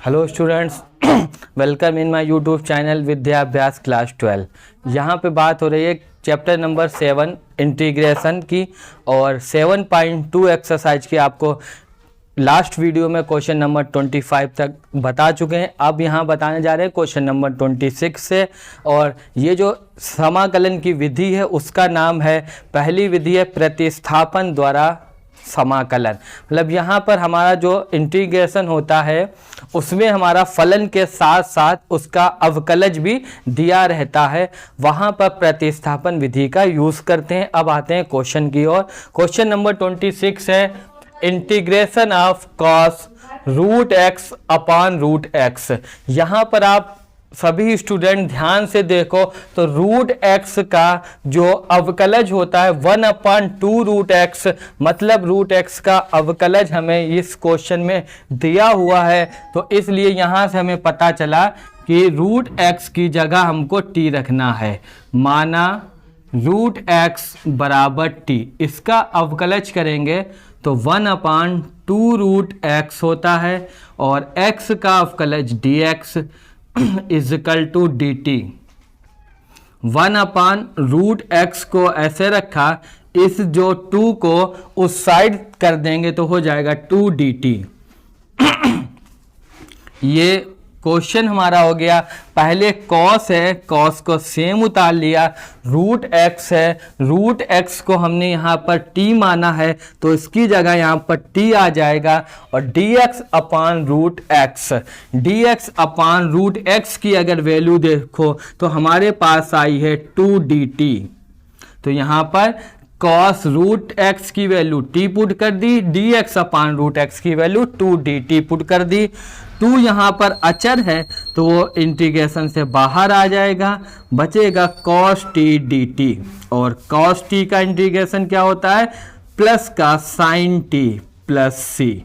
Hello students, welcome in my YouTube channel Vidyabhyas class 12। यहाँ पे बात हो रही है चैप्टर नंबर 7 इंटीग्रेशन की और 7.2 एक्सरसाइज की। आपको लास्ट वीडियो में क्वेश्चन नंबर 25 तक बता चुके हैं। अब यहाँ बताने जा रहे हैं क्वेश्चन नंबर 26 से। और ये जो समाकलन की विधि है उसका नाम है, पहली विधि है प्रतिस्थापन द्वारा समाकलन। मतलब यहाँ पर हमारा जो इंटीग्रेशन होता है उसमें हमारा फलन के साथ साथ उसका अवकलज भी दिया रहता है, वहाँ पर प्रतिस्थापन विधि का यूज़ करते हैं। अब आते हैं क्वेश्चन की ओर। क्वेश्चन नंबर 26 है integration of cos root x upon root x. यहाँ पर आप सभी स्टूडेंट ध्यान से देखो तो रूट एक्स का जो अवकलज होता है 1/2 रूट एक्स, मतलब रूट एक्स का अवकलज हमें इस क्वेश्चन में दिया हुआ है। तो इसलिए यहाँ से हमें पता चला कि रूट एक्स की जगह हमको टी रखना है। माना रूट एक्स बराबर टी, इसका अवकलज करेंगे तो 1/2 रूट एक्स होता है और एक्स का अवकलज d x is equal to d t. 1/रूट एक्स को ऐसे रखा, इस जो 2 को उस साइड कर देंगे तो हो जाएगा 2 डी टी। ये क्वेश्चन हमारा हो गया। पहले कॉस है, कॉस को सेम उतार लिया। रूट एक्स है, रूट एक्स को हमने यहाँ पर टी माना है तो इसकी जगह यहाँ पर टी आ जाएगा। और d x upon root x, d x upon root x की अगर वैल्यू देखो तो हमारे पास आई है 2 डी टी। तो यहाँ पर कॉस रूट एक्स की वैल्यू टी पुट कर दी, d x upon root x की वैल्यू 2 डी टी पुट कर दी। 2 यहाँ पर अचर है तो वो इंटीग्रेशन से बाहर आ जाएगा, बचेगा कॉस टी डी टी। और कॉस टी का इंटीग्रेशन क्या होता है, प्लस का साइन टी प्लस सी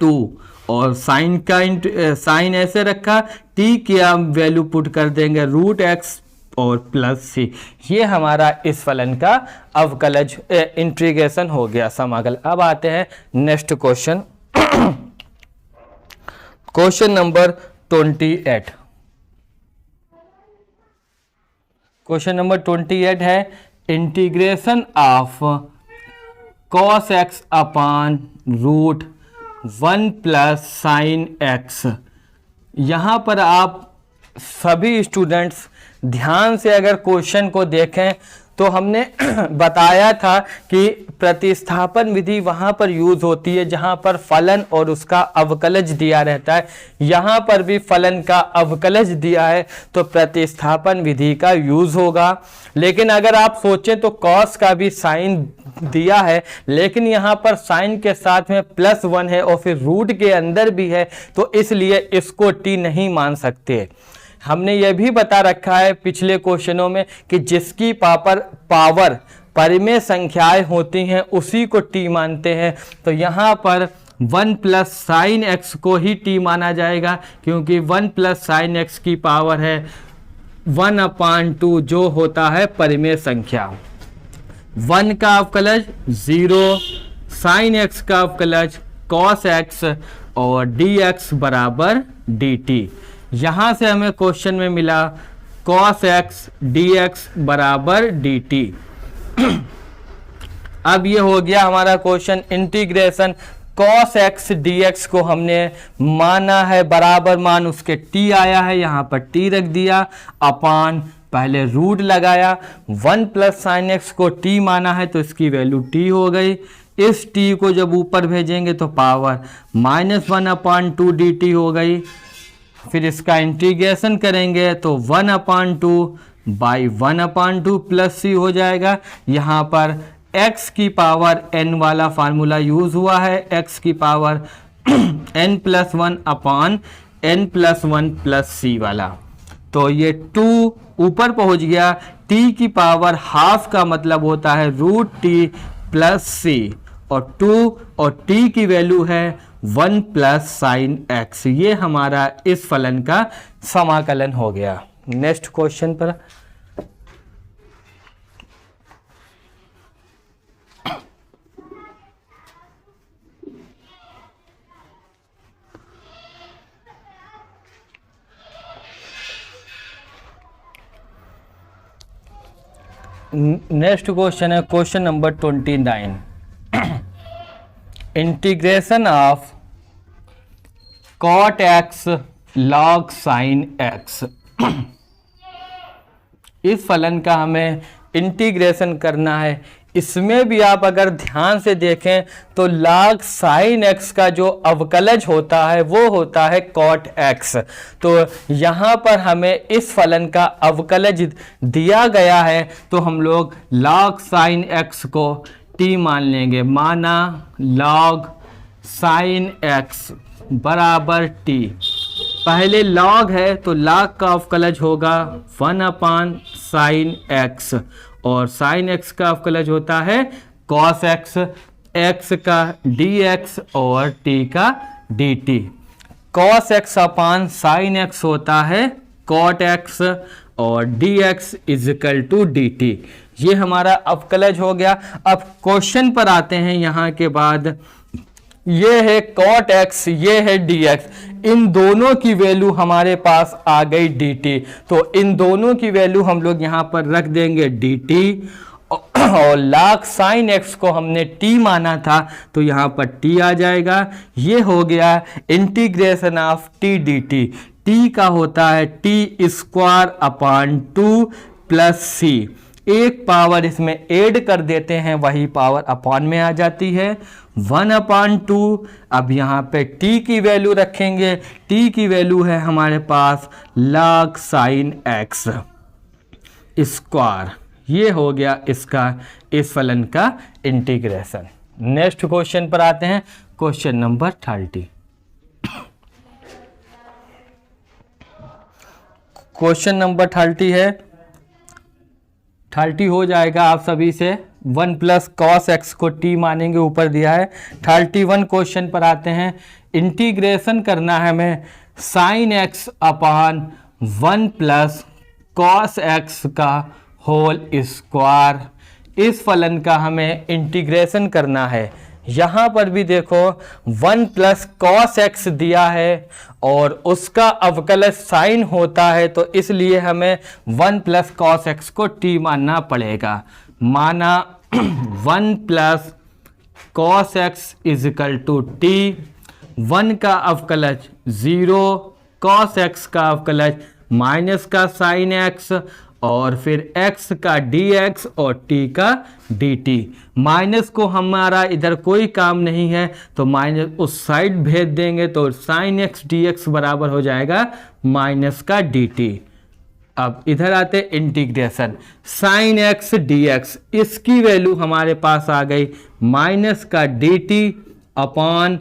2। और साइन का साइन ऐसे रखा, टी की हम वैल्यू पुट कर देंगे रूट एक्स और प्लस सी। ये हमारा इस फलन का अवकलज इंटीग्रेशन हो गया, समाकल। अब आते हैं next question, question number 28। Question number 28 है integration of cos x upon root 1 plus sine x. यहाँ पर आप सभी स्टूडेंट्स ध्यान से अगर क्वेश्चन को देखें तो हमने बताया था कि प्रतिस्थापन विधि वहाँ पर यूज होती है जहाँ पर फलन और उसका अवकलज दिया रहता है। यहाँ पर भी फलन का अवकलज दिया है तो प्रतिस्थापन विधि का यूज होगा। लेकिन अगर आप सोचें तो कॉस का भी साइन दिया है, लेकिन यहाँ पर साइन के साथ में +1 है और फिर रूट के अंदर भी है, तो इसलिए इसको टी नहीं मान सकते। हमने यह भी बता रखा है पिछले क्वेश्चनों में कि जिसकी पावर परिमेय संख्याएं होती हैं उसी को टी मानते हैं। तो यहाँ पर 1 प्लस साइन एक्स को ही टी माना जाएगा, क्योंकि 1 प्लस साइन एक्स की पावर है 1/2 जो होता है परिमेय संख्या। 1 का अवकलज 0, साइन एक्स का अवकलज कॉस एक्स और डी एक्स बराबर डी टी। यहाँ से हमें क्वेश्चन में मिला cos x dx बराबर dt। अब ये हो गया हमारा question integration. cos x dx को हमने माना है बराबर मान उसके t आया है, यहाँ पर t रख दिया, अपान पहले रूट लगाया। 1 प्लस साइन एक्स को t माना है तो इसकी वैल्यू t हो गई। इस t को जब ऊपर भेजेंगे तो पावर -1/2 dt हो गई। फिर इसका इंटीग्रेशन करेंगे तो 1/2 बाई 1/2 प्लस सी हो जाएगा। यहाँ पर x की पावर n वाला फार्मूला यूज हुआ है, x की पावर n+1 अपान n+1 प्लस सी वाला। तो ये 2 ऊपर पहुँच गया। t की पावर हाफ का मतलब होता है रूट टी प्लस सी, और 2 और t की वैल्यू है 1 प्लस साइन एक्स। ये हमारा इस फलन का समाकलन हो गया। नेक्स्ट क्वेश्चन पर नेक्स्ट क्वेश्चन है question number 29। Integration of cot x log sin x। इस फलन का हमें इंटीग्रेशन करना है। इसमें भी आप अगर ध्यान से देखें तो log sin x का जो अवकलज होता है वो होता है cot x। तो यहाँ पर हमें इस फलन का अवकलज दिया गया है तो हम लोग log sin x को t मान लेंगे। माना log sin x बराबर t। पहले log है तो log का अवकलज होगा 1/sin x और sin x का अवकलज होता है cos x, x का dx और t का dt। cos x अपान sin x होता है cot x और dx इजिकल टू dt। ये हमारा अवकलज हो गया। अब क्वेश्चन पर आते हैं। यहाँ के बाद ये है cot x, ये है dx। इन दोनों की वैल्यू हमारे पास आ गई dt। तो इन दोनों की वैल्यू हम लोग यहाँ पर रख देंगे dt और log sin x को हमने t माना था तो यहाँ पर t आ जाएगा। ये हो गया integration of t dt। t का होता है t square upon 2 plus c। एक पावर इसमें ऐड कर देते हैं, वही पावर अपान में आ जाती है 1/2। अब यहाँ पे t की वैल्यू रखेंगे। t की वैल्यू है हमारे पास log sin x स्क्वायर। ये हो गया इसका इस फलन का इंटीग्रेशन। नेक्स्ट क्वेश्चन पर आते हैं क्वेश्चन नंबर 30। क्वेश्चन नंबर 30 है। 30 हो जाएगा आप सभी से। 1 प्लस cos x को t मानेंगे, ऊपर दिया है। 31 क्वेश्चन पर आते हैं। इंटीग्रेशन करना है हमें sin x अपान 1 प्लस cos x का होल स्क्वायर। इस फलन का हमें इंटीग्रेशन करना है। यहाँ पर भी देखो 1 प्लस cos x दिया है और उसका अवकलज साइन होता है तो इसलिए हमें 1 प्लस cos x को t मानना पड़ेगा। माना 1 plus cos x is equal to t। 1 का अवकलज 0, cos x का अवकलज माइनस का साइन x और फिर x का dx और t का dt। माइनस को हमारा इधर कोई काम नहीं है तो माइनस उस साइड भेज देंगे तो साइन x dx बराबर हो जाएगा माइनस का dt। अब इधर आते इंटीग्रेशन साइन x dx। इसकी वैल्यू हमारे पास आ गई माइनस का dt अपान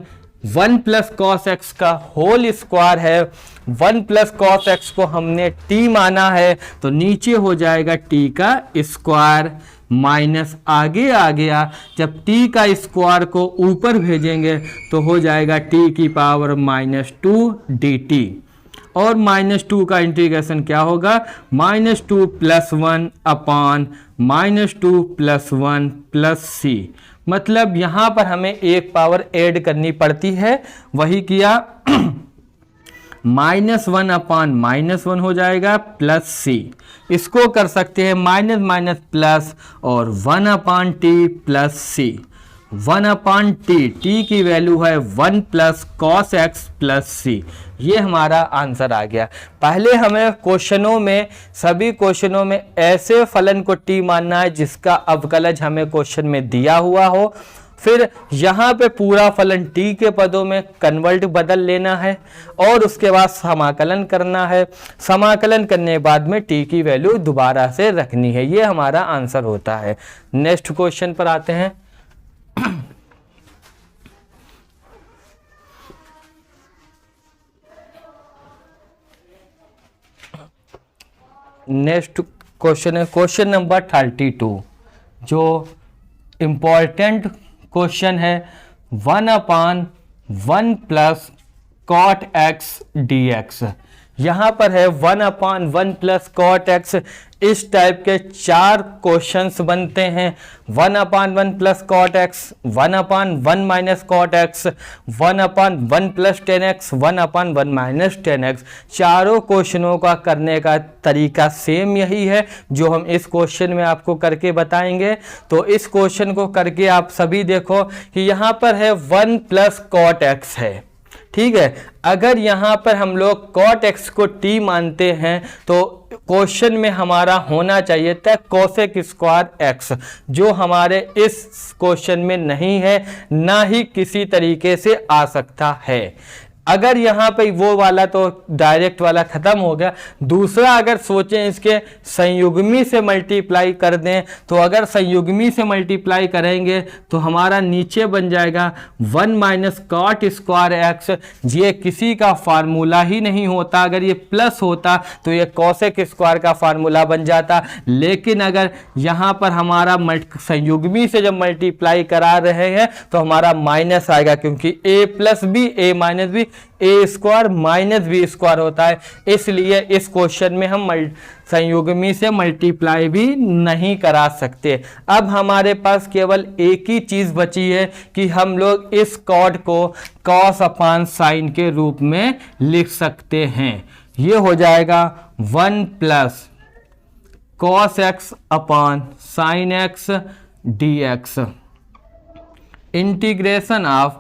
1 प्लस cos x का होल स्क्वायर है। 1 प्लस cos x को हमने t माना है तो नीचे हो जाएगा t का स्क्वायर माइनस आगे आ गया। जब t का स्क्वायर को ऊपर भेजेंगे तो हो जाएगा t की पावर -2 dt। और -2 का इंटीग्रेशन क्या होगा -2 प्लस 1 अपान -2 प्लस 1 प्लस c। मतलब यहाँ पर हमें एक पावर ऐड करनी पड़ती है, वही किया। -1 अपान -1 हो जाएगा प्लस c। इसको कर सकते हैं माइनस माइनस प्लस और 1/t plus c। 1/t, t की वैल्यू है 1 plus cos x plus c। ये हमारा आंसर आ गया। पहले हमें क्वेश्चनों में, सभी क्वेश्चनों में ऐसे फलन को t मानना है जिसका अवकलज हमें क्वेश्चन में दिया हुआ हो। फिर यहाँ पे पूरा फलन t के पदों में कन्वर्ट बदल लेना है और उसके बाद समाकलन करना है। समाकलन करने के बाद में t की वैल्यू दोबारा से रखनी है। ये हमारा आंसर होता है। नेक्स्ट क्वेश्चन पर आते हैं। नेक्स्ट क्वेश्चन है क्वेश्चन नंबर 32, जो इम्पॉर्टेंट क्वेश्चन है। 1/1 प्लस cot x dx। यहाँ पर है 1/1 प्लस कॉट एक्स। इस टाइप के 4 क्वेश्चंस बनते हैं। 1/1 plus cot x, 1/1 minus cot x, 1/1 plus 10x, 1/1 minus 10x। चारों क्वेश्चनों का करने का तरीका सेम यही है जो हम इस क्वेश्चन में आपको करके बताएंगे। तो इस क्वेश्चन को करके आप सभी देखो कि यहाँ पर है 1 प्लस कॉट एक्स है, ठीक है। अगर यहाँ पर हम लोग कॉट एक्स को t मानते हैं तो क्वेश्चन में हमारा होना चाहिए था कोसेक स्क्वायर एक्स, जो हमारे इस क्वेश्चन में नहीं है, ना ही किसी तरीके से आ सकता है। अगर यहाँ पे वो वाला तो डायरेक्ट वाला खत्म हो गया। दूसरा अगर सोचें इसके संयुग्मी से मल्टीप्लाई कर दें, तो अगर संयुग्मी से मल्टीप्लाई करेंगे तो हमारा नीचे बन जाएगा 1 माइनस कॉट स्क्वायर एक्स। ये किसी का फार्मूला ही नहीं होता। अगर ये प्लस होता तो ये कोसेक स्क्वायर का फार्मूला बन जाता, लेकिन अगर यहाँ पर हमारा संयुग्मी से जब मल्टीप्लाई करा रहे हैं तो हमारा माइनस आएगा, क्योंकि a plus b a minus b a square minus b square होता है। इसलिए इस क्वेश्चन में हम संयुग्मी से मल्टीप्लाई भी नहीं करा सकते। अब हमारे पास केवल एक ही चीज बची है कि हम लोग इस कॉड को कॉस अपान साइन के रूप में लिख सकते हैं। ये हो जाएगा 1 plus cos x upon sine x d x. Integration of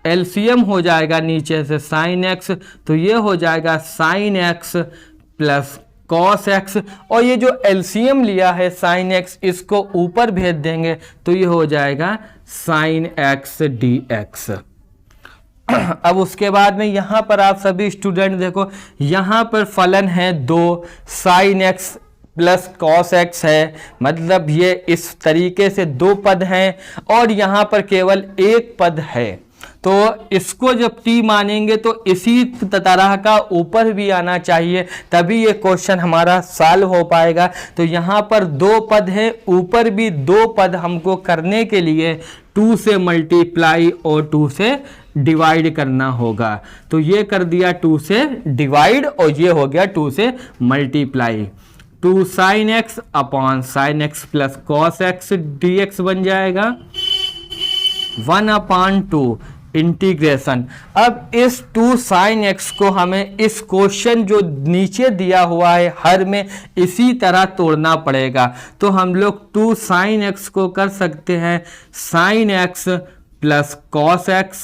LCM हो जाएगा नीचे से साइन एक्स, तो ये हो जाएगा sign x plus cos x, और ये जो एलसीएम लिया है साइन एक्स इसको ऊपर भेज देंगे तो ये हो जाएगा साइन एक्स डी एक्स। अब उसके बाद में यहाँ पर आप सभी स्टूडेंट देखो, यहाँ पर फलन है 2, sign x plus cos x है, मतलब ये इस तरीके से 2 पद हैं और यहाँ पर केवल 1 पद है। तो इसको जब t मानेंगे तो इसी तरह का ऊपर भी आना चाहिए, तभी ये क्वेश्चन हमारा सॉल्व हो पाएगा। तो यहाँ पर 2 पद हैं, ऊपर भी 2 पद हमको करने के लिए 2 से मल्टीप्लाई और 2 से डिवाइड करना होगा। तो ये कर दिया 2 से डिवाइड और ये हो गया 2 से multiply. 2 sign x upon sine x plus cos x d x बन जाएगा 1/2 इंटीग्रेशन। अब इस 2 साइन एक्स को हमें इस क्वेश्चन जो नीचे दिया हुआ है हर में इसी तरह तोड़ना पड़ेगा। तो हम लोग 2 साइन एक्स को कर सकते हैं sign x plus cos x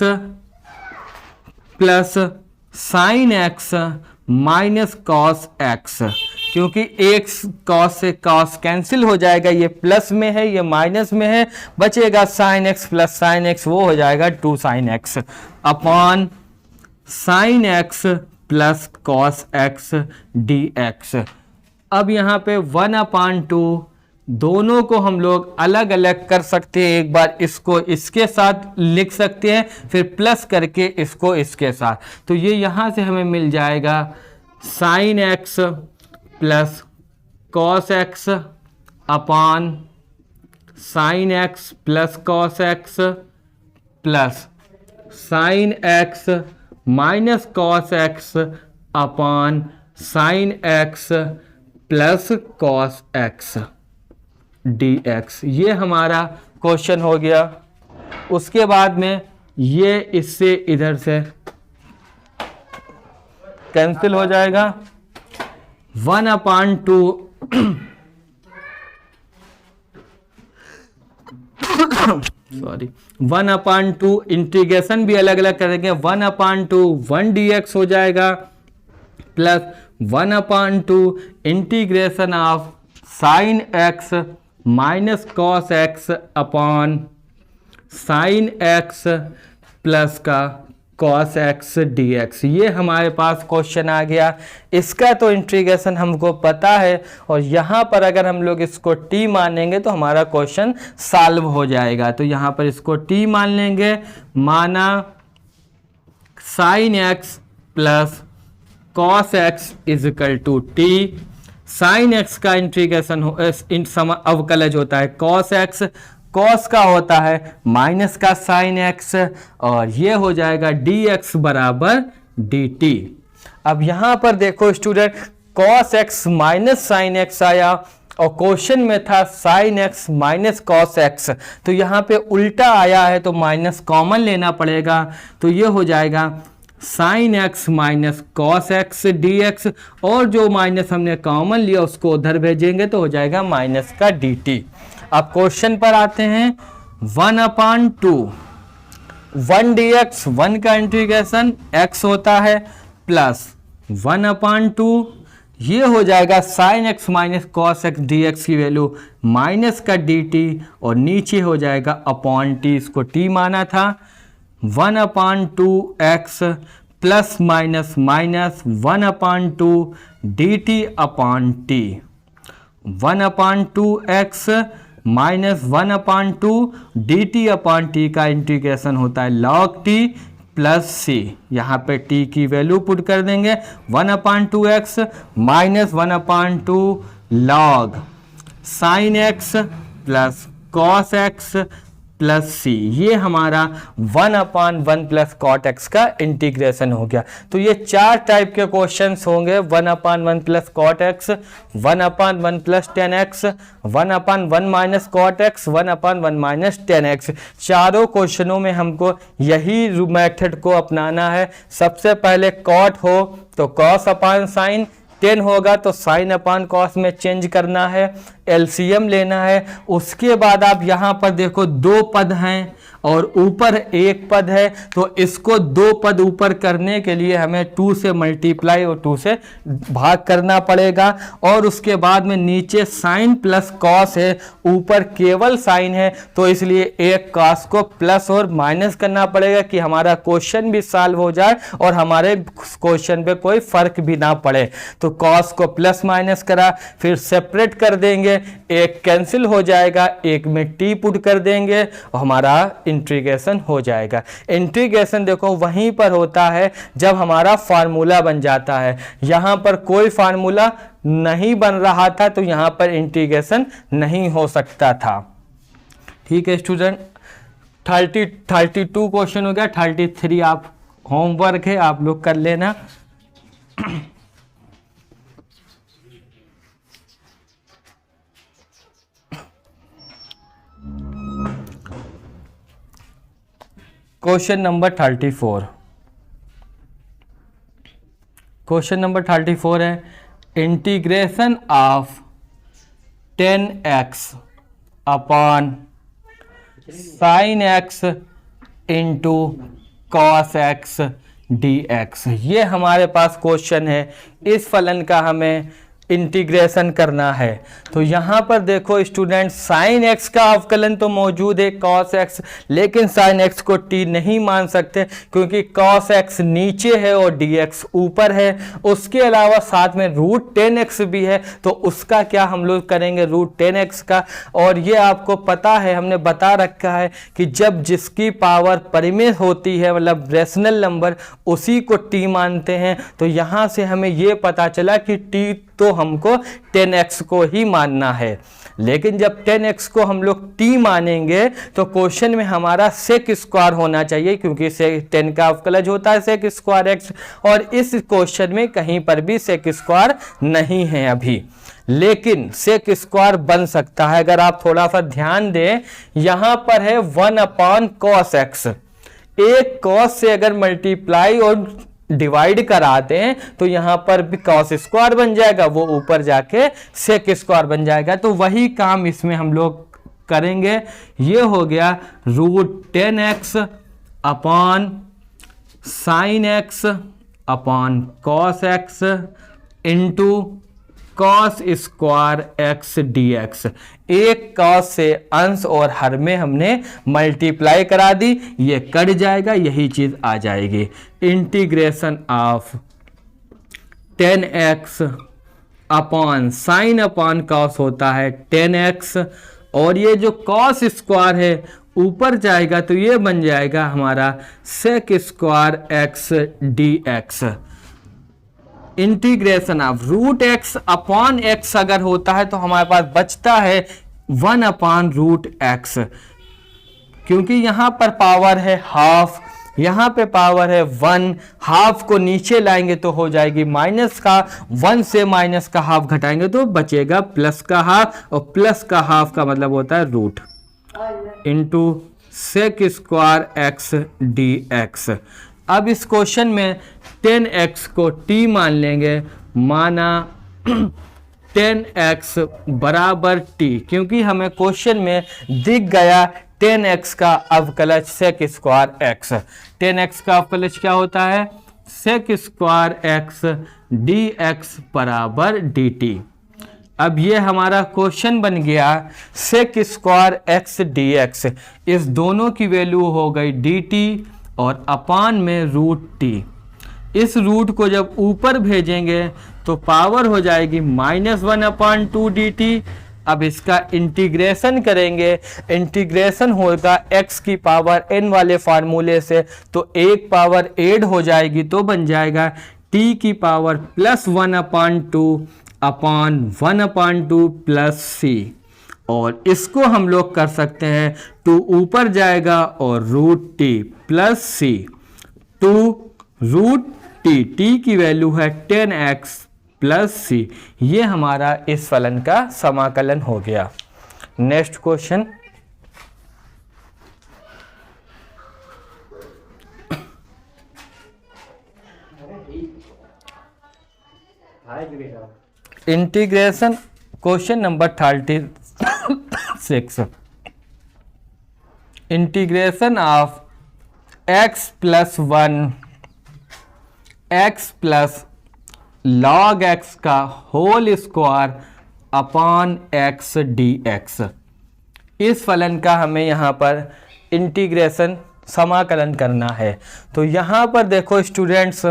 plus sine x minus cos x, क्योंकि एक कॉस से कॉस कैंसिल हो जाएगा, ये प्लस में है ये माइनस में है, बचेगा sign x plus sine x, वो हो जाएगा 2 sign x upon sine x plus cos x d x. अब यहाँ पे 1/2 दोनों को हम लोग अलग अलग कर सकते हैं। एक बार इसको इसके साथ लिख सकते हैं, फिर प्लस करके इसको इसके साथ। तो ये यहाँ से हमें मिल जाएगा sign x plus cos x upon sine x plus cos x plus sine x minus cos x upon sine x plus cos x d x. ये हमारा क्वेश्चन हो गया। उसके बाद में ये इससे इधर से कैंसिल हो जाएगा 1/2 सॉरी 1/2 इंटीग्रेशन भी अलग अलग करेंगे। 1/2 1 dx हो जाएगा plus 1/2 integration of sine x minus cos x upon sine x plus का कॉस एक्स डी एक्स। ये हमारे पास क्वेश्चन आ गया। इसका तो इंटीग्रेशन हमको पता है और यहाँ पर अगर हम लोग इसको t मानेंगे तो हमारा क्वेश्चन सॉल्व हो जाएगा। तो यहाँ पर इसको t मान लेंगे, माना sine x plus cos x is equal to t. Sine x का इंटीग्रेशन अवकलज होता है कॉस एक्स, कॉस का होता है माइनस का साइन एक्स, और ये हो जाएगा डी एक्स बराबर डी टी। अब यहाँ पर देखो student, cos x minus sine x आया और क्वेश्चन में था sine x minus cos x, तो यहाँ पे उल्टा आया है तो माइनस कॉमन लेना पड़ेगा, तो ये हो जाएगा sine x minus cos x d x, और जो माइनस हमने कॉमन लिया उसको उधर भेजेंगे तो हो जाएगा माइनस का डी टी। अब क्वेश्चन पर आते हैं, 1/2 1 डी एक्स, 1 का इंटीग्रेशन x होता है प्लस 1/2, ये हो जाएगा sine x minus cos x d x की वैल्यू माइनस का डी टी, और नीचे हो जाएगा अपॉन टी, इसको टी माना था, 1/2 x plus minus minus 1/2 D T upon T, 1/2 x minus 1/2 D T upon T का इंटीग्रेशन होता है लॉग टी प्लस सी, यहाँ पे टी की वैल्यू पुट कर देंगे, 1/2 x minus 1/2 log sine x plus cos x plus c, ये हमारा 1/1 प्लस कॉट एक्स का इंटीग्रेशन हो गया। तो ये 4 टाइप के क्वेश्चंस होंगे, 1/1 plus cot x, 1/1 plus tan x, 1/1 minus cot x, 1/1 minus tan x. चारों क्वेश्चनों में हमको यही मेथड को अपनाना है। सबसे पहले कॉट हो तो कॉस अपान साइन, टेन होगा तो साइन अपान कॉस में चेंज करना है, एलसीएम लेना है। उसके बाद आप यहाँ पर देखो 2 पद हैं और ऊपर 1 पद है, तो इसको 2 पद ऊपर करने के लिए हमें 2 से मल्टीप्लाई और 2 से भाग करना पड़ेगा, और उसके बाद में नीचे साइन प्लस कॉस है, ऊपर केवल साइन है, तो इसलिए एक कॉस को प्लस और माइनस करना पड़ेगा कि हमारा क्वेश्चन भी सॉल्व हो जाए और हमारे क्वेश्चन पे कोई फर्क भी ना पड़े। तो कॉस को प्लस माइनस करा, फिर सेपरेट कर देंगे, एक कैंसिल हो जाएगा, एक में टी पुट कर देंगे और हमारा इंटीग्रेशन हो जाएगा। इंटीग्रेशन देखो वहीं पर होता है जब हमारा फार्मूला बन जाता है, यहां पर कोई फार्मूला नहीं बन रहा था तो यहां पर इंटीग्रेशन नहीं हो सकता था। ठीक है स्टूडेंट, 32 क्वेश्चन हो गया, 33 आप होमवर्क है, आप लोग कर लेना। क्वेश्चन नंबर 34, क्वेश्चन नंबर 34 है integration of 10x upon sine x into cos x d x. ये हमारे पास क्वेश्चन है, इस फलन का हमें इंटीग्रेशन करना है। तो यहाँ पर देखो स्टूडेंट, साइन एक्स का अवकलन तो मौजूद है कॉस एक्स, लेकिन साइन एक्स को टी नहीं मान सकते क्योंकि कॉस एक्स नीचे है और डी एक्स ऊपर है। उसके अलावा साथ में रूट 10x भी है, तो उसका क्या हम लोग करेंगे, रूट 10x का। और ये आपको पता है, हमने बता रखा है कि जब जिसकी पावर परिमेय होती है, मतलब रेशनल नंबर, उसी को टी मानते हैं। तो यहाँ से हमें ये पता चला कि टी तो हमको 10x को ही मानना है, लेकिन जब 10x को हम लोग t मानेंगे तो क्वेश्चन में हमारा सेक स्क्वायर होना चाहिए, क्योंकि 10 का अवकलज होता है सेक स्क्वायर x, और इस क्वेश्चन में कहीं पर भी सेक स्क्वायर नहीं है अभी, लेकिन सेक स्क्वायर बन सकता है। अगर आप थोड़ा सा ध्यान दें, यहां पर है 1/cos x, एक cos से अगर मल्टीप्लाई और डिवाइड कराते हैं तो यहां पर भी कॉस स्क्वायर बन जाएगा, वो ऊपर जाके सेक स्क्वायर बन जाएगा। तो वही काम इसमें हम लोग करेंगे। ये हो गया root 10x upon sine x upon cos x into cos square x d x. एक कॉस से अंश और हर में हमने मल्टीप्लाई करा दी, ये कट जाएगा, यही चीज आ जाएगी। Integration of 10x upon sine upon cos होता है 10x, और ये जो कॉस स्क्वायर है ऊपर जाएगा तो ये बन जाएगा हमारा sec square x d x. Integration of root x upon x अगर होता है तो हमारे पास बचता है 1/√x, क्योंकि यहां पर पावर है हाफ, यहाँ पे पावर है 1, हाफ को नीचे लाएंगे तो हो जाएगी माइनस का, 1 से माइनस का हाफ घटाएंगे तो बचेगा प्लस का हाफ, और प्लस का हाफ का मतलब होता है root into sec square x d x. अब इस क्वेश्चन में 10x को t मान लेंगे, माना 10x बराबर t, क्योंकि हमें क्वेश्चन में दिख गया 10x का अवकलज सेक स्क्वायर x। 10x का अवकलज क्या होता है? सेक स्क्वायर x dx बराबर dt। अब ये हमारा क्वेश्चन बन गया सेक स्क्वायर x dx, इस दोनों की वैल्यू हो गई dt और अपान में रूट t। इस रूट को जब ऊपर भेजेंगे तो पावर हो जाएगी -1/2 dt। अब इसका इंटीग्रेशन करेंगे, इंटीग्रेशन होगा x की पावर n वाले फार्मूले से, तो एक पावर ऐड हो जाएगी तो बन जाएगा t की पावर +1/2 अपान 1/2 प्लस c। और इसको हम लोग कर सकते हैं 2 ऊपर जाएगा और root t plus c, 2 root t की वैल्यू है 10x प्लस c। ये हमारा इस फलन का समाकलन हो गया। Next question, integration question number 36, integration of x plus 1 x plus log x का whole square upon x dx। इस फलन का हमें यहाँ पर इंटीग्रेशन समाकलन करना है। तो यहाँ पर देखो स्टूडेंट्स,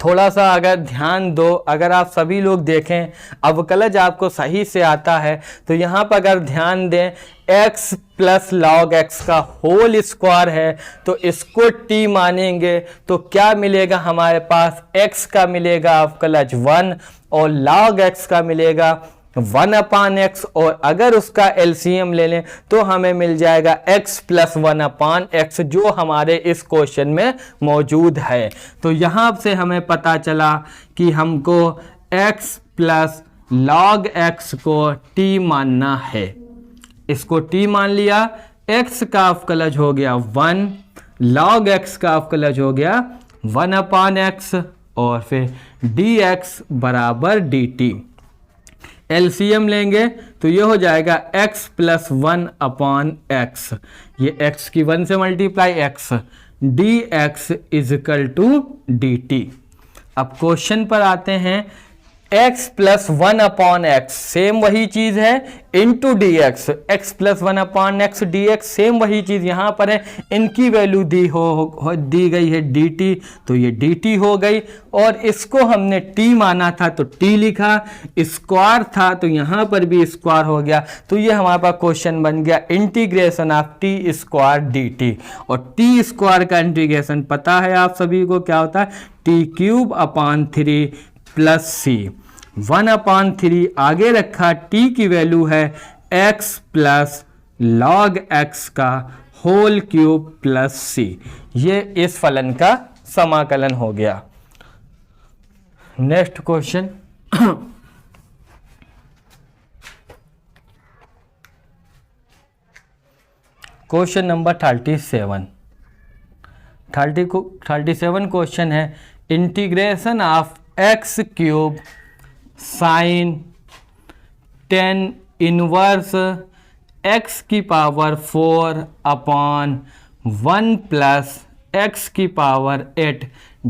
थोड़ा सा अगर ध्यान दो, अगर आप सभी लोग देखें अवकलज आपको सही से आता है तो यहाँ पर अगर ध्यान दें x प्लस log x का होल स्क्वायर है तो इसको t मानेंगे तो क्या मिलेगा हमारे पास? x का मिलेगा अवकलज 1 और log x का मिलेगा 1/x, और अगर उसका एलसीएम ले लें तो हमें मिल जाएगा x प्लस 1/x, जो हमारे इस क्वेश्चन में मौजूद है। तो यहाँ से हमें पता चला कि हमको x प्लस log x को t मानना है। इसको t मान लिया, x का अवकलज हो गया 1, log x का अवकलज हो गया 1/x, और फिर dx बराबर dt। एलसीएम लेंगे तो ये हो जाएगा x प्लस 1/x, ये x की 1 से multiply x, dx is equal to dt। अब क्वेश्चन पर आते हैं, x प्लस 1/x सेम वही चीज है into dx, x plus 1/x dx same वही चीज यहाँ पर है। इनकी वैल्यू दी गई है dt, तो ये dt हो गई, और इसको हमने t माना था तो t लिखा, स्क्वायर था तो यहाँ पर भी स्क्वायर हो गया। तो ये हमारे पास क्वेश्चन बन गया integration of t square dt। और t स्क्वायर का इंटीग्रेशन पता है आप सभी को क्या होता है? t³ प्लस c, 1/3 आगे रखा, t की वैल्यू है x प्लस log x का होल क्यूब प्लस c। ये इस फलन का समाकलन हो गया। Next question, question number 37 question है, integration of x³ sine 10 inverse x की पावर 4 अपान 1 प्लस x की पावर 8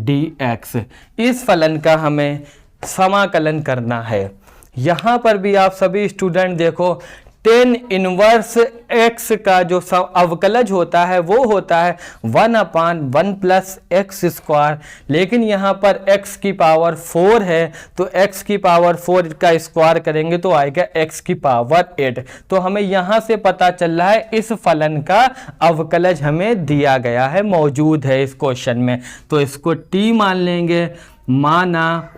dx। इस फलन का हमें समाकलन करना है। यहाँ पर भी आप सभी स्टूडेंट देखो 10 इनवर्स x का जो अवकलज होता है वो होता है 1/1 प्लस एक्स स्क्वायर, लेकिन यहाँ पर x की पावर 4 है तो x की पावर 4 का स्क्वायर करेंगे तो आएगा x की पावर 8। तो हमें यहाँ से पता चल रहा है इस फलन का अवकलज हमें दिया गया है, मौजूद है इस क्वेश्चन में। तो इसको t मान लेंगे, माना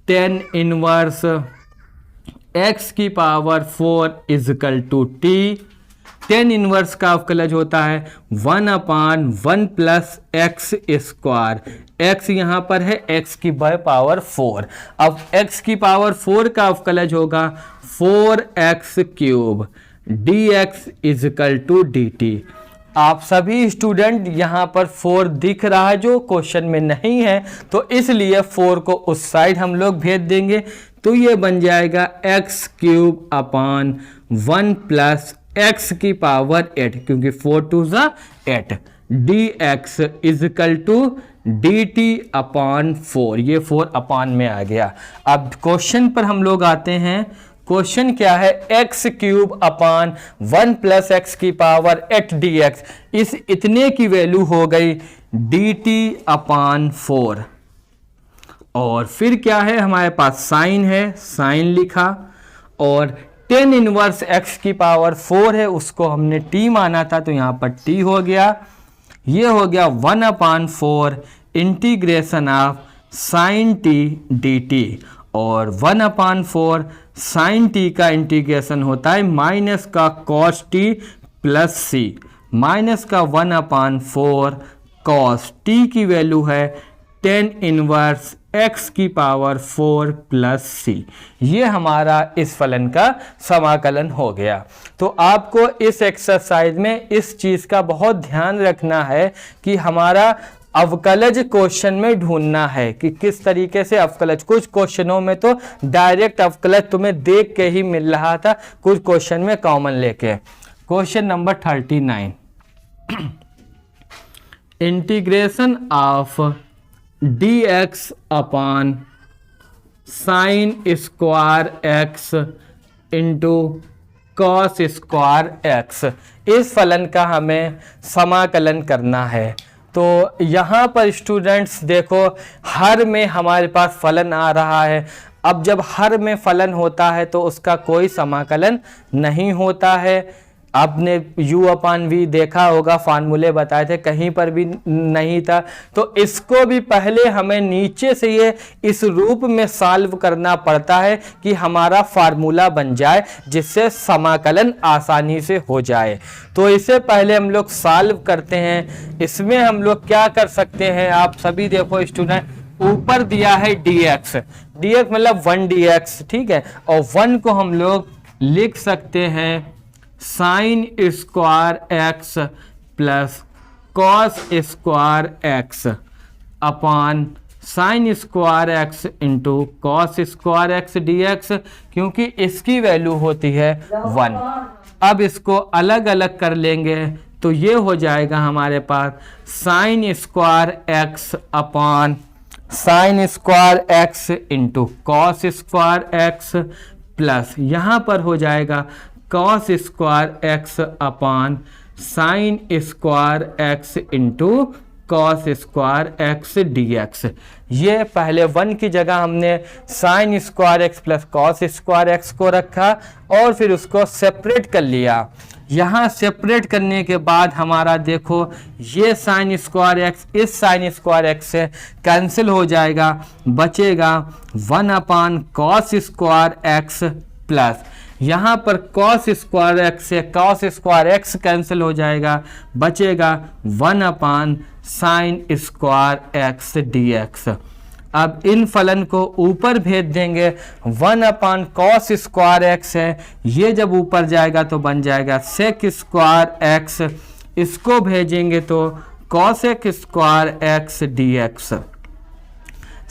10 इनवर्स x की power 4 is equal to t tan inverse का अवकलज होता है 1/1 प्लस एक्स स्क्वायर। एक्स यहाँ पर है x की पावर 4। अब x की पावर 4 का अवकलज होगा 4x cube dx is equal to dt। आप सभी स्टूडेंट यहाँ पर 4 दिख रहा है जो क्वेश्चन में नहीं है, तो इसलिए 4 को उस साइड हम लोग भेज देंगे। तो ये बन जाएगा x क्यूब अपान 1 प्लस x की पावर 8, क्योंकि 4 2 8 dx इजकल टू dt अपान 4। ये 4 अपान में आ गया। अब क्वेश्चन पर हम लोग आते हैं। क्वेश्चन क्या है, x क्यूब अपान 1 प्लस एक्स की पावर 8 dx, इस इतने की वैल्यू हो गई dt अपान 4। और फिर क्या है, हमारे पास साइन है, साइन लिखा, और टेन इनवर्स x की पावर 4 है, उसको हमने t माना था तो यहाँ पर t हो गया। ये हो गया 1/4 integration of sine t dt, और 1/4 साइन t का इंटीग्रेशन होता है माइनस का cos t plus c, minus का 1/4 कॉस t की वैल्यू है 10 इनवर्स x की पावर 4 प्लस c। ये हमारा इस फलन का समाकलन हो गया। तो आपको इस एक्सरसाइज में इस चीज़ का बहुत ध्यान रखना है कि हमारा अवकलज क्वेश्चन में ढूंढना है कि किस तरीके से अवकलज। कुछ क्वेश्चनों में तो डायरेक्ट अवकलज तुम्हें देख के ही मिल रहा था, कुछ क्वेश्चन में कॉमन लेके। Question number 39, integration of dx upon sine square x into cos square x, इस फलन का हमें समाकलन करना है। तो यहाँ पर स्टूडेंट्स देखो, हर में हमारे पास फलन आ रहा है। अब जब हर में फलन होता है तो उसका कोई समाकलन नहीं होता है। आपने u/v देखा होगा, फार्मूले बताए थे, कहीं पर भी नहीं था। तो इसको भी पहले हमें नीचे से ये इस रूप में सॉल्व करना पड़ता है कि हमारा फार्मूला बन जाए, जिससे समाकलन आसानी से हो जाए। तो इसे पहले हम लोग सॉल्व करते हैं। इसमें हम लोग क्या कर सकते हैं, आप सभी देखो स्टूडेंट, ऊपर दिया है dx, dx मतलब 1 dx, ठीक है, और 1 को हम लोग लिख सकते हैं sign square x plus cos square x upon sine square x into cos square x dx, क्योंकि इसकी वैल्यू होती है 1। अब इसको अलग अलग कर लेंगे तो ये हो जाएगा हमारे पास sine square x upon sine square x into cos square x plus यहाँ पर हो जाएगा cos square x upon sine square x into cos square x dx। ये पहले 1 की जगह हमने sine square x plus cos square x को रखा और फिर उसको सेपरेट कर लिया। यहाँ सेपरेट करने के बाद हमारा देखो ये साइन स्क्वायर x इस साइन स्क्वायर x से कैंसिल हो जाएगा, बचेगा 1/cos स्क्वायर x प्लस यहाँ पर cos स्क्वायर x से cos स्क्वायर x कैंसिल हो जाएगा, बचेगा 1/sin स्क्वायर x dx। अब इन फलन को ऊपर भेज देंगे। 1/cos स्क्वायर x है, ये जब ऊपर जाएगा तो बन जाएगा sec स्क्वायर x, इसको भेजेंगे तो cosec square x dx।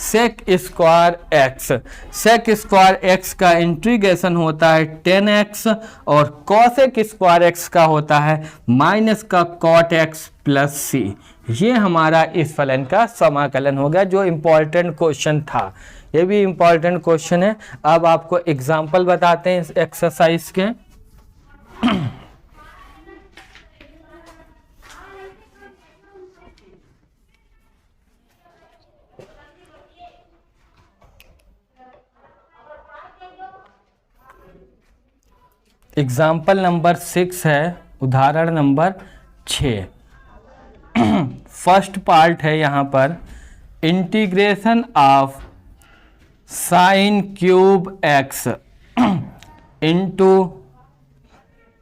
Sec square x, sec square x का इंटीग्रेशन होता है 10x और कॉसेक स्क्वायर एक्स का होता है माइनस का कॉट एक्स प्लस सी। ये हमारा इस फलन का समाकलन होगा, जो इम्पोर्टेंट क्वेश्चन था। ये भी इम्पोर्टेंट क्वेश्चन है। अब आपको एग्जाम्पल बताते हैं इस एक्सरसाइज के। एग्जाम्पल नंबर 6 है, उदाहरण नंबर 6। फर्स्ट पार्ट है यहाँ पर integration of sine cube x into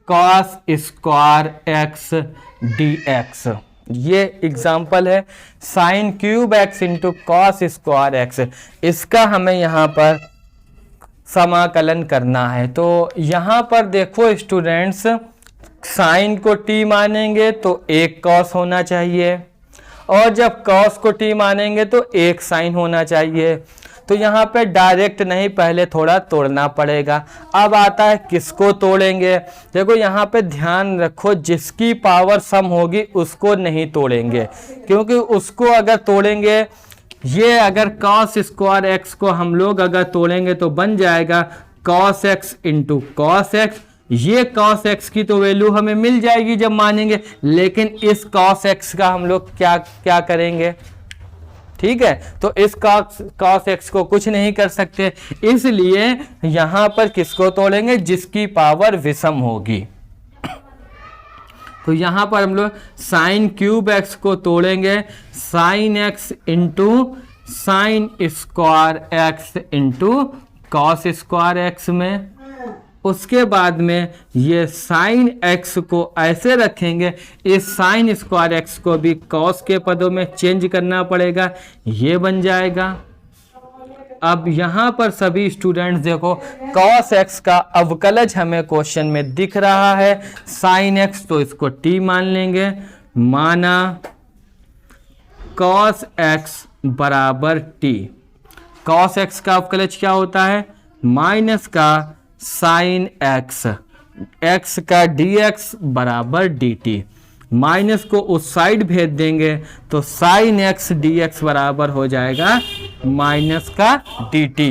cos square x d x. ये एग्जाम्पल है sine cube x into cos square x. इसका हमें यहाँ पर समाकलन करना है। तो यहाँ पर देखो स्टूडेंट्स, साइन को टी मानेंगे तो एक कॉस होना चाहिए, और जब कॉस को टी मानेंगे तो एक साइन होना चाहिए। तो यहाँ पे डायरेक्ट नहीं, पहले थोड़ा तोड़ना पड़ेगा। अब आता है किसको तोड़ेंगे। देखो यहाँ पे ध्यान रखो, जिसकी पावर सम होगी उसको नहीं तोड़ेंगे, क्योंकि उसको अगर तोड़ेंगे, ये अगर कॉस स्क्वायर एक्स को हम लोग अगर तोड़ेंगे तो बन जाएगा cos x into cos x. ये कॉस एक्स की तो वैल्यू हमें मिल जाएगी जब मानेंगे, लेकिन इस कॉस एक्स का हम लोग क्या करेंगे, ठीक है। तो इस कॉस एक्स को कुछ नहीं कर सकते, इसलिए यहां पर किसको तोड़ेंगे, जिसकी पावर विषम होगी। तो यहां पर हम लोग साइन क्यूब एक्स को तोड़ेंगे sine x into sine square x into cos square x में। उसके बाद में ये साइन एक्स को ऐसे रखेंगे, इस साइन स्क्वायर एक्स को भी कॉस के पदों में चेंज करना पड़ेगा, ये बन जाएगा। अब यहाँ पर सभी स्टूडेंट्स देखो, कॉस एक्स का अवकलज हमें क्वेश्चन में दिख रहा है, साइन एक्स तो इसको टी मान लेंगे, माना कॉस एक्स बराबर टी। कॉस एक्स का अवकलज क्या होता है, माइनस का साइन एक्स, एक्स का डी एक्स बराबर डी टी। माइनस को उस साइड भेज देंगे तो साइन एक्स डी एक्स बराबर हो जाएगा माइनस का डी टी।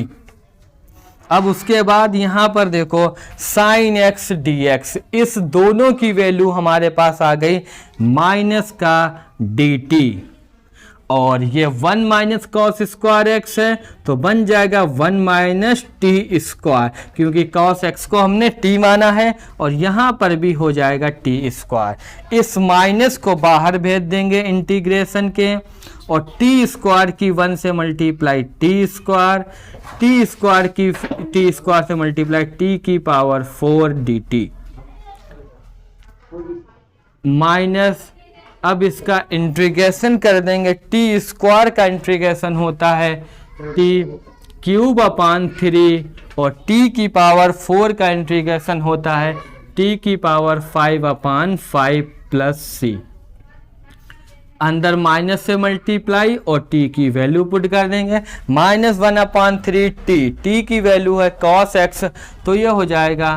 अब उसके बाद यहां पर देखो साइन एक्स डी एक्स, इस दोनों की वैल्यू हमारे पास आ गई माइनस का डी टी, और ये 1 माइनस कॉस स्क्वायर एक्स है तो बन जाएगा 1 माइनस टी स्क्वायर, क्योंकि कॉस एक्स को हमने टी माना है, और यहाँ पर भी हो जाएगा टी स्क्वायर। इस माइनस को बाहर भेज देंगे इंटीग्रेशन के, और टी स्क्वायर की 1 से multiply T square, T square की टी स्क्वायर से मल्टीप्लाई टी की पावर 4 डी टी माइनस, अब इसका इंटीग्रेशन कर देंगे, टी स्क्वायर का इंटीग्रेशन होता है टी क्यूब अपान 3, और टी की पावर 4 का इंटीग्रेशन होता है टी की पावर 5 अपान 5 प्लस सी। अंदर माइनस से मल्टीप्लाई और टी की वैल्यू पुट कर देंगे, -1 अपान 3 टी की वैल्यू है कॉस एक्स, तो ये हो जाएगा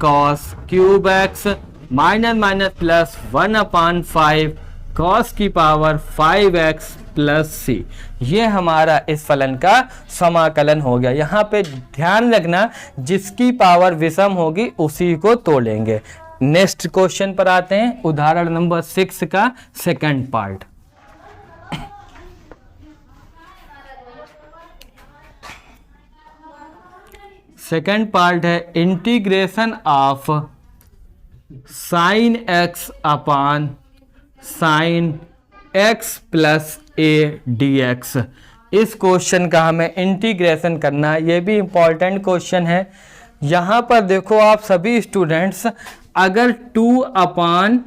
cos cube x minus minus plus 1 अपान 5 कॉस की पावर 5x प्लस सी। ये हमारा इस फलन का समाकलन हो गया। यहाँ पे ध्यान रखना, जिसकी पावर विषम होगी उसी को तोड़ेंगे। नेक्स्ट क्वेश्चन पर आते हैं, उदाहरण नंबर 6 का सेकंड पार्ट। सेकंड पार्ट है integration of sine x upon sign x plus A D x. इस क्वेश्चन का हमें इंटीग्रेशन करना है, ये भी इंपॉर्टेंट क्वेश्चन है। यहाँ पर देखो आप सभी स्टूडेंट्स, अगर 2 अपान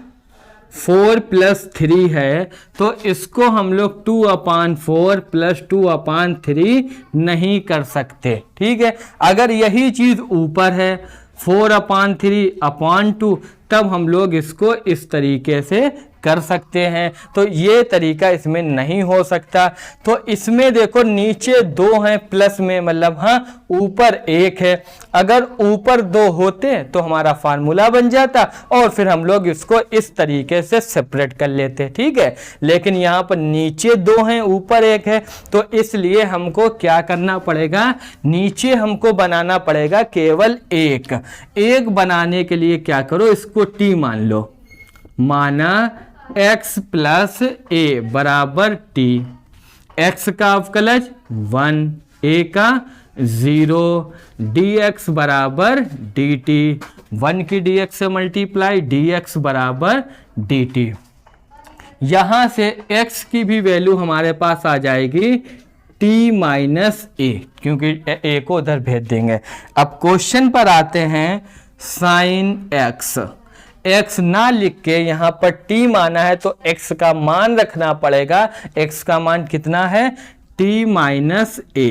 4 प्लस 3 है तो इसको हम लोग 2 अपान 4 प्लस 2 अपान 3 नहीं कर सकते, ठीक है। अगर यही चीज़ ऊपर है 4 अपान 3 अपान 2, तब हम लोग इसको इस तरीके से कर सकते हैं, तो ये तरीका इसमें नहीं हो सकता। तो इसमें देखो नीचे 2 हैं प्लस में, मतलब हाँ ऊपर 1 है। अगर ऊपर 2 होते तो हमारा फार्मूला बन जाता और फिर हम लोग इसको इस तरीके से सेपरेट कर लेते, ठीक है। लेकिन यहाँ पर नीचे 2 हैं ऊपर 1 है, तो इसलिए हमको क्या करना पड़ेगा, नीचे हमको बनाना पड़ेगा केवल 1 बनाने के लिए क्या करो, इसको टी मान लो, माना x प्लस ए बराबर टी। x का अवकलज 1, a का 0, dx बराबर dt, 1 की dx से मल्टीप्लाई dx बराबर dt। यहाँ से x की भी वैल्यू हमारे पास आ जाएगी t माइनस ए, क्योंकि a को उधर भेज देंगे। अब क्वेश्चन पर आते हैं, साइन x। x ना लिख के यहाँ पर t माना है तो x का मान रखना पड़ेगा। x का मान कितना है, t माइनस a,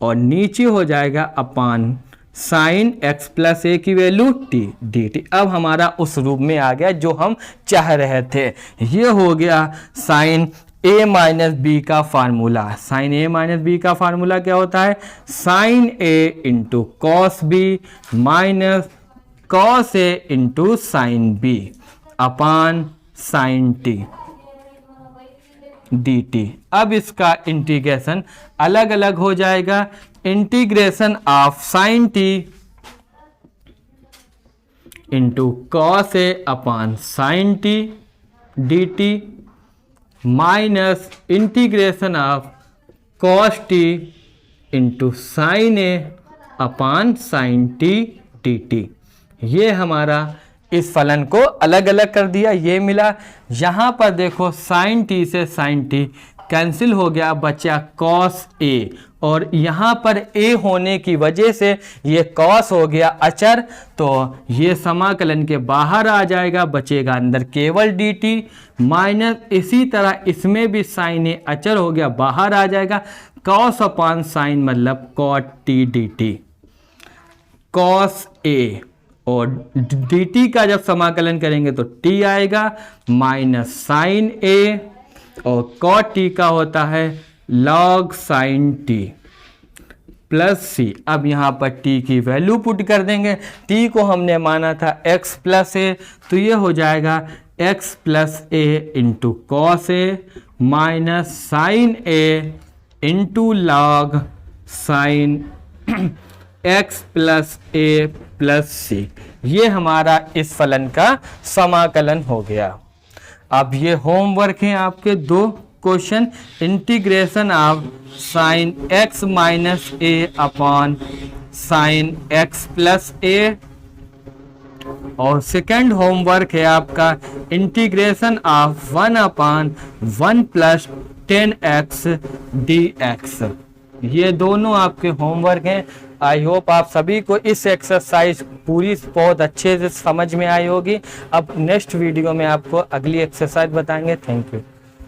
और नीचे हो जाएगा अपान साइन x प्लस ए की वैल्यू t dt। अब हमारा उस रूप में आ गया जो हम चाह रहे थे। ये हो गया साइन a माइनस बी का formula. Sine a minus b का फार्मूला क्या होता है, sine a into cos b minus cos a into sine b upon sine t dt। अब इसका इंटीग्रेशन अलग अलग हो जाएगा। Integration of sine t into cos a upon sine t dt minus integration of cos t into sine a upon sine t dt। ये हमारा इस फलन को अलग अलग कर दिया, ये मिला। यहाँ पर देखो साइन t से साइन t कैंसिल हो गया, बचा कॉस a, और यहाँ पर a होने की वजह से ये कॉस हो गया अचर, तो ये समाकलन के बाहर आ जाएगा, बचेगा अंदर केवल dt माइनस इसी तरह इसमें भी साइन a अचर हो गया, बाहर आ जाएगा, कॉस अपान साइन मतलब कॉट t dt कॉस a, और dt का जब समाकलन करेंगे तो t आएगा माइनस साइन a, और cot t का होता है log sine t plus c। अब यहाँ पर t की वैल्यू पुट कर देंगे। t को हमने माना था x प्लस a, तो ये हो जाएगा x plus a into cos a minus sine a into log sine x plus a plus c। ये हमारा इस फलन का समाकलन हो गया। अब ये होमवर्क है आपके दो question. Integration of sine x minus a upon sine x plus a, और सेकंड होमवर्क है आपका integration of 1 upon 1 plus 10x dx। ये दोनों आपके होमवर्क हैं। आई होप आप सभी को इस एक्सरसाइज पूरी बहुत अच्छे से समझ में आई होगी। अब नेक्स्ट वीडियो में आपको अगली एक्सरसाइज बताएंगे। Thank you.